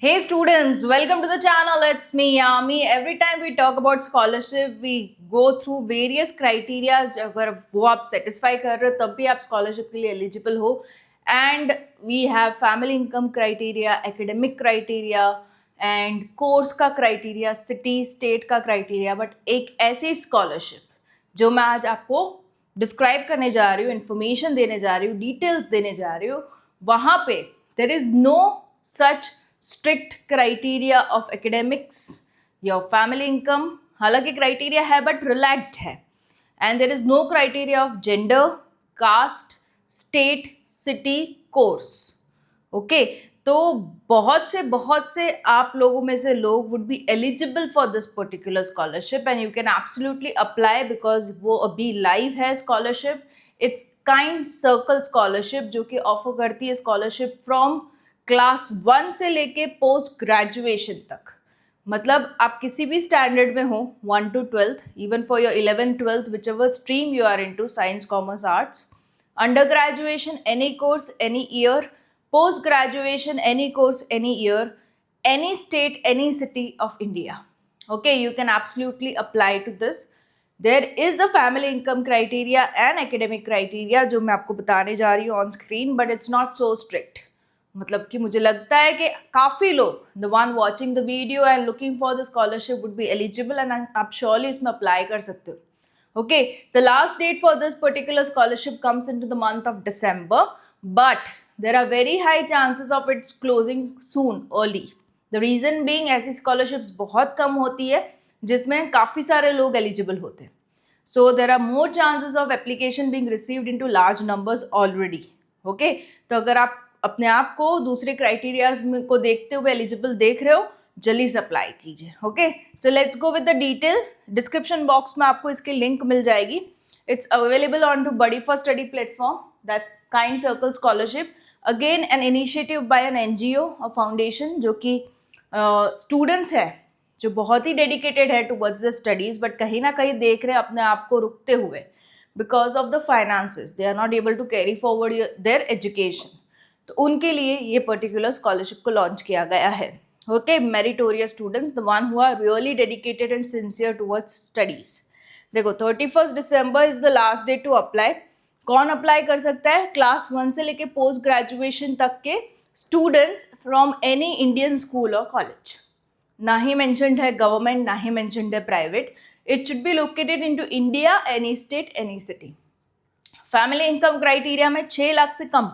Hey students, welcome to the channel. It's me Yami. Every time we talk about scholarship, we go through various criteria. अगर वो आप satisfy कर रहे हो तब भी आप scholarship के लिए eligible हो. And we have family income criteria, academic criteria and course का criteria, city, state का criteria. But एक ऐसी scholarship जो मैं आज आपको डिस्क्राइब करने जा रही हूँ, इन्फॉर्मेशन देने जा रही हूँ, डिटेल्स देने जा रही हूँ, वहाँ पे there is no such strict criteria of academics या फैमिली इनकम. हालांकि क्राइटेरिया है बट रिलैक्स्ड है. And there is no criteria of gender, caste, state, city, course. Okay, तो बहुत से आप लोगों में से लोग would be eligible for this particular scholarship and you can absolutely apply because वो अभी लाइव है scholarship. It's kind circle scholarship जो कि ऑफर करती है स्कॉलरशिप फ्रॉम क्लास 1 से लेके पोस्ट ग्रेजुएशन तक. मतलब आप किसी भी स्टैंडर्ड में हो 1 to 12th, even for your 11th 12th, whichever stream you are into, science, commerce, arts, under graduation any course any year, post graduation any course any year, any state any city of India. Okay, you can absolutely apply to this. There is a family income criteria and academic criteria जो मैं आपको बताने जा रही हूँ on screen, but it's not so strict. मतलब कि मुझे लगता है कि काफ़ी लोग the one watching the video and looking for the scholarship would be eligible and आप surely इसमें apply कर सकते हो. Okay, the last date for this particular scholarship comes into the month of December, but there are very high chances of its closing soon, early. The reason being ऐसी scholarships बहुत कम होती है जिसमें काफ़ी सारे लोग eligible होते हैं. So there are more chances of application being received into large numbers already. Okay, तो अगर आप अपने आप को दूसरे क्राइटेरियाज को देखते हुए एलिजिबल देख रहे हो, जल्दी से अप्लाई कीजिए. Okay, so let's go with the detail. Description box में आपको इसकी लिंक मिल जाएगी. It's available on to buddy for study platform, that's kind circle scholarship. Again an initiative by an NGO और फाउंडेशन जो कि स्टूडेंट्स है जो बहुत ही डेडिकेटेड है टुवर्ड्स द स्टडीज़, बट कहीं ना कहीं देख रहे हैं अपने आप को रुकते हुए because of the finances. They are not able to carry forward their education. तो उनके लिए ये पर्टिकुलर स्कॉलरशिप को लॉन्च किया गया है. Okay, meritorious students, the one who are really dedicated and sincere towards studies. देखो 31 December is the last day to apply. कौन अप्लाई कर सकता है? क्लास 1 से लेके पोस्ट ग्रेजुएशन तक के students from any Indian school और कॉलेज. ना ही मेंशन्ड है गवर्नमेंट, ना ही मेंशन्ड है private. It should be located into India, any state, any city. Family income criteria में 6 लाख से कम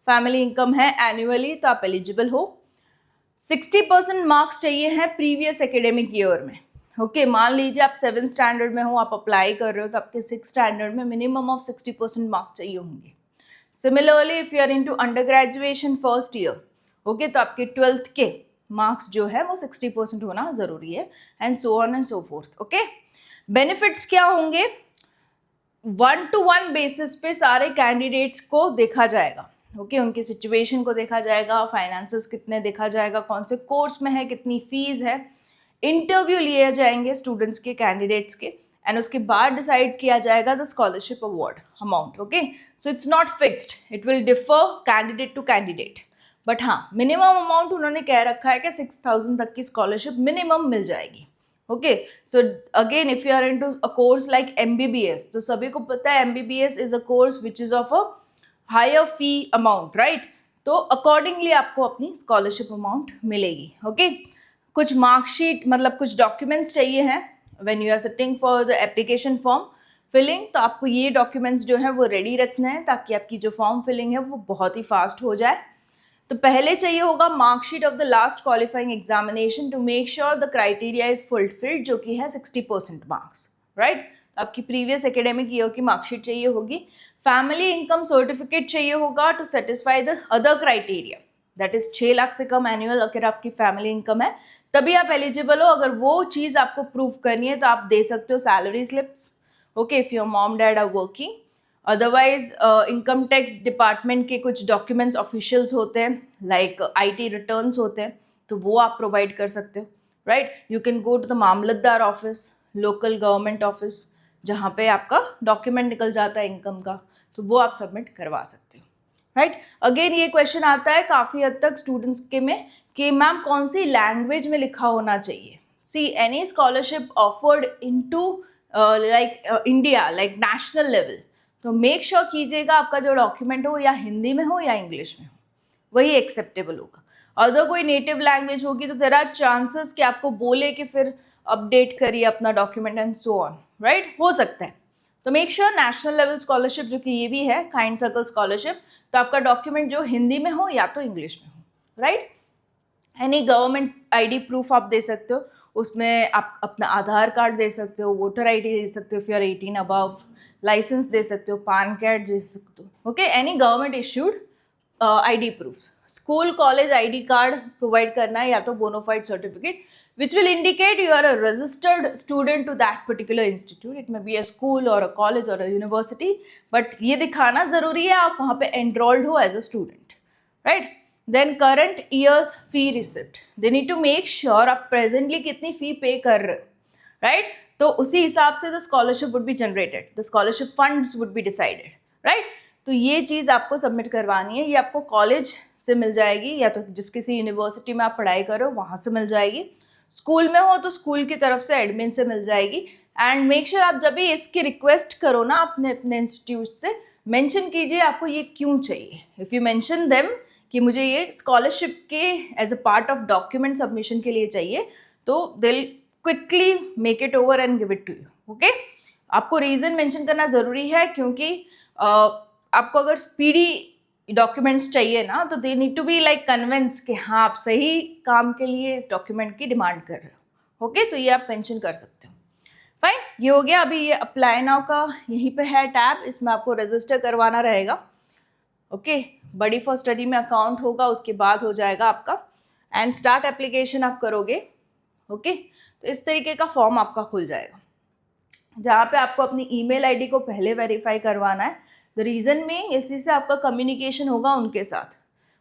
फैमिली इनकम है एनुअली तो आप एलिजिबल हो. 60% मार्क्स चाहिए हैं प्रीवियस एकेडमिक ईयर में. ओके, मान लीजिए आप 7th स्टैंडर्ड में हो, आप अप्लाई कर रहे हो तो आपके 6th स्टैंडर्ड में मिनिमम ऑफ 60% मार्क्स चाहिए होंगे. Similarly if you are into under graduation first year, okay, तो आपके 12th के मार्क्स जो है वो 60% होना ज़रूरी है, and so on and so fourth. Okay, benefits क्या होंगे? 1-to-1 बेसिस पे सारे कैंडिडेट्स को देखा जाएगा. ओके, उनकी सिचुएशन को देखा जाएगा, फाइनेंसेस कितने देखा जाएगा, कौन से कोर्स में है, कितनी फीस है. इंटरव्यू लिए जाएंगे स्टूडेंट्स के, कैंडिडेट्स के, एंड उसके बाद डिसाइड किया जाएगा the scholarship award amount. Okay, so it's not fixed, it will differ candidate to candidate. But हाँ, मिनिमम अमाउंट उन्होंने कह रखा है कि 6,000 तक की स्कॉलरशिप मिनिमम मिल जाएगी. Okay, so again if you are into a course like MBBS, तो सभी को पता है MBBS is a course which is of a higher fee amount, right? तो अकॉर्डिंगली आपको अपनी स्कॉलरशिप अमाउंट मिलेगी. ओके, कुछ मार्कशीट मतलब कुछ डॉक्यूमेंट्स चाहिए हैं when you are sitting for the application form filling. तो आपको ये डॉक्यूमेंट्स जो है वो रेडी रखना है ताकि आपकी जो फॉर्म फिलिंग है वो बहुत ही फास्ट हो जाए. तो पहले चाहिए होगा marksheet of the last qualifying examination to make sure the criteria is fulfilled, जो कि है 60% मार्क्स, राइट? आपकी प्रीवियस एकेडमिक ईयर की मार्कशीट चाहिए होगी. फैमिली इनकम सर्टिफिकेट चाहिए होगा to satisfy the other criteria, that is 6 lakh से कम एनुअल अगर आपकी फैमिली इनकम है तभी आप एलिजिबल हो. अगर वो चीज़ आपको प्रूव करनी है तो आप दे सकते हो salary slips. Okay, if your mom dad are working. Otherwise income tax department के कुछ डॉक्यूमेंट्स ऑफिशियल्स होते हैं, लाइक IT रिटर्न्स होते हैं, तो वो आप प्रोवाइड कर सकते हो, right? You can go to the mamlatdar office, local government office, जहाँ पे आपका डॉक्यूमेंट निकल जाता है इनकम का, तो वो आप सबमिट करवा सकते हो. राइट। अगेन ये क्वेश्चन आता है काफ़ी हद तक स्टूडेंट्स के में कि मैम कौन सी लैंग्वेज में लिखा होना चाहिए। See any scholarship offered into like India, like national level, तो मेक श्योर कीजिएगा आपका जो डॉक्यूमेंट हो या हिंदी में हो या इंग्लिश में हो, वही एक्सेप्टेबल होगा। अगर कोई नेटिव लैंग्वेज होगी तो देयर आर चांसेस कि आपको बोले कि फिर अपडेट करिए अपना document and so on, right, हो सकता है। तो make sure national level scholarship जो कि ये भी है काइंड सर्कल स्कॉलरशिप, तो आपका डॉक्यूमेंट जो हिंदी में हो या तो इंग्लिश में हो, right. Any government ID proof आप दे सकते हो, उसमें आप अपना आधार कार्ड दे सकते हो, वोटर आईडी दे सकते हो if you are 18 above, licence दे सकते हो, पैन कार्ड दे सकते हो, okay, any government issued ID proof. School college ID card provide करना है या तो bonafide certificate which will indicate you are a registered student to that particular institute. It may be a school or a college or a university, but ये दिखाना ज़रूरी है आप वहाँ पे enrolled हो as a student, right? Then current year's fee receipt. They need to make sure आप presently कितनी fee pay कर रहे हो, right? तो उसी हिसाब से the scholarship would be generated, the scholarship funds would be decided, right? तो ये चीज़ आपको सबमिट करवानी है, ये आपको कॉलेज से मिल जाएगी या तो जिस किसी यूनिवर्सिटी में आप पढ़ाई कर रहे हो वहाँ से मिल जाएगी, स्कूल में हो तो स्कूल की तरफ से एडमिन से मिल जाएगी। एंड मेक श्योर आप जब भी इसकी रिक्वेस्ट करो ना अपने अपने इंस्टीट्यूट से, मेंशन कीजिए आपको ये क्यों चाहिए। इफ़ यू मेंशन देम कि मुझे ये स्कॉलरशिप के as a part of document submission के लिए चाहिए, तो they will quickly make it over and give it to you, okay. आपको रीज़न मेंशन करना ज़रूरी है क्योंकि आपको अगर स्पीडी डॉक्यूमेंट्स चाहिए ना तो they need to be like convince कि हाँ आप सही काम के लिए इस डॉक्यूमेंट की डिमांड कर रहे हो, ओके। तो ये आप मेंशन कर सकते हो। फाइन, ये हो गया। अभी ये अप्लाई नाउ का यहीं पे है टैब, इसमें आपको रजिस्टर करवाना रहेगा, ओके। बडी फॉर स्टडी में अकाउंट होगा, उसके बाद हो जाएगा आपका, एंड स्टार्ट एप्लीकेशन आप करोगे, ओके। तो इस तरीके का फॉर्म आपका खुल जाएगा जहाँ पे आपको अपनी ईमेल आईडी को पहले वेरीफाई करवाना है। द रीज़न में इसी से आपका कम्युनिकेशन होगा उनके साथ,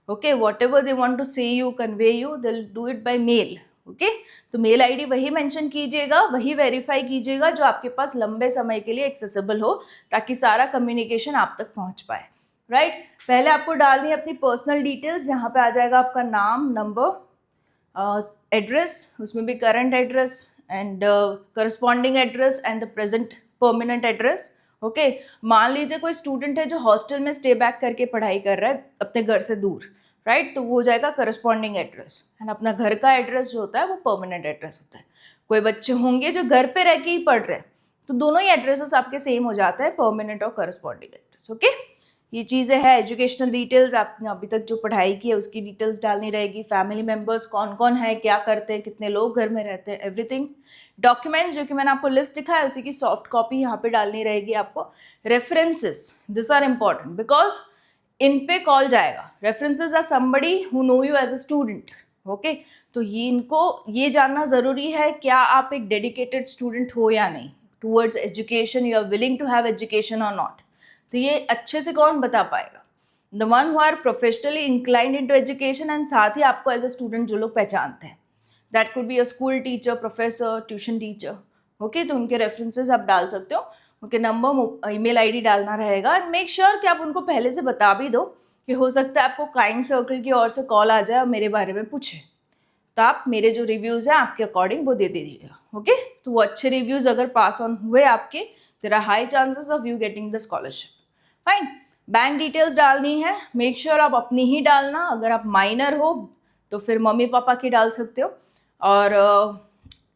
okay. Whatever they want to say you, convey you, they will do it by mail, okay. तो मेल आईडी वही मेंशन कीजिएगा, वही वेरीफाई कीजिएगा जो आपके पास लंबे समय के लिए एक्सेसिबल हो, ताकि सारा कम्युनिकेशन आप तक पहुंच पाए, राइट। पहले आपको डालनी है अपनी पर्सनल डिटेल्स, जहाँ पे आ जाएगा आपका नाम, नंबर, एड्रेस, उसमें भी current address and corresponding address and the present permanent address, okay. मान लीजिए कोई स्टूडेंट है जो हॉस्टल में स्टे बैक करके पढ़ाई कर रहा है अपने घर से दूर, राइट, तो वो हो जाएगा करस्पॉन्डिंग एड्रेस, एंड अपना घर का एड्रेस जो होता है वो परमानेंट एड्रेस होता है। कोई बच्चे होंगे जो घर पे रह के ही पढ़ रहे हैं, तो दोनों ही एड्रेसेस आपके सेम हो जाते हैं, परमानेंट और करस्पॉन्डिंग एड्रेस, ओके। ये चीज़ें हैं। एजुकेशनल डिटेल्स, आपने अभी तक जो पढ़ाई की है उसकी डिटेल्स डालनी रहेगी, फैमिली मेम्बर्स कौन कौन है, क्या करते हैं, कितने लोग घर में रहते हैं, एवरीथिंग। डॉक्यूमेंट्स जो कि मैंने आपको लिस्ट दिखा है उसी की सॉफ्ट कॉपी यहाँ पे डालनी रहेगी आपको। References, this are important because इन पे कॉल जाएगा। References are somebody who know you as a student, okay. तो ये इनको ये जानना ज़रूरी है क्या आप एक डेडिकेटेड स्टूडेंट हो या नहीं towards education, you are willing to have education और नॉट। तो ये अच्छे से कौन बता पाएगा? The one who are professionally inclined into education, and साथ ही आपको एज अ स्टूडेंट जो लोग पहचानते हैं, that could be a school teacher, professor, tuition teacher, okay. तो उनके रेफरेंसेस आप डाल सकते हो, उनके नंबर, ईमेल आईडी डालना रहेगा, एंड मेक श्योर कि आप उनको पहले से बता भी दो कि हो सकता है आपको काइंड सर्कल की ओर से कॉल आ जाए और मेरे बारे में पूछे, तो आप मेरे जो रिव्यूज़ हैं आपके अकॉर्डिंग वो दे दीजिएगा, ओके। तो वो अच्छे रिव्यूज़ अगर पास ऑन हुए आपके, there are high chances of you getting the scholarship. Fine, bank details डालनी है, मेक श्योर आप अपनी ही डालना। अगर आप माइनर हो तो फिर मम्मी पापा की डाल सकते हो, और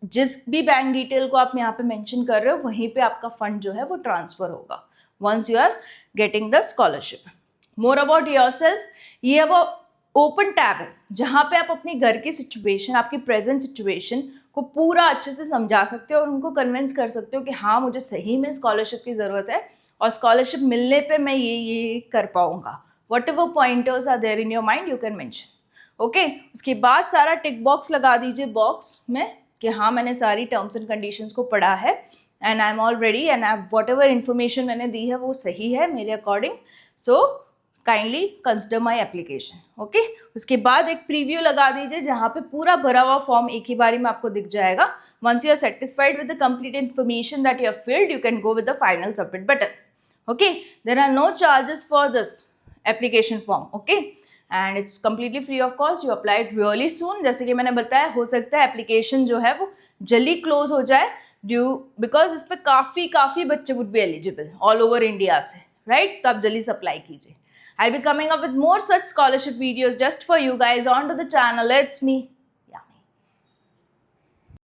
जिस भी बैंक डिटेल को आप यहाँ पे मेंशन कर रहे हो वहीं पे आपका फंड जो है वो ट्रांसफ़र होगा once you are getting the scholarship. More about yourself, ये अब ओपन टैब है जहाँ पे आप अपनी घर की सिचुएशन, आपकी प्रेजेंट सिचुएशन को पूरा अच्छे से समझा सकते हो और उनको कन्विंस कर सकते हो कि हाँ मुझे सही में स्कॉलरशिप की ज़रूरत है और स्कॉलरशिप मिलने पे मैं ये कर पाऊँगा। Whatever pointers are there in your mind you can mention, okay. उसके बाद सारा टिक बॉक्स लगा दीजिए बॉक्स में कि हाँ मैंने सारी टर्म्स एंड कंडीशंस को पढ़ा है and I am all ready and what ever information मैंने दी है वो सही है मेरे according, so kindly consider my application, okay. उसके बाद एक प्रीव्यू लगा दीजिए जहाँ पे पूरा भरा हुआ फॉर्म एक ही बारी में आपको दिख जाएगा। Once you are satisfied with the complete information that you have filled, you can go with the final submit button, okay. There are no charges for this application form, okay, and it's completely free of cost. You apply it really soon. जैसे कि मैंने बताया, हो सकता है application जो है वो जल्दी क्लोज हो जाए ड्यू बिकॉज इस पर काफ़ी बच्चे would be eligible all over India से, राइट? तो आप जल्दी से अप्लाई कीजिए. I'll be coming up with more such scholarship videos just for you guys onto the channel. It's me,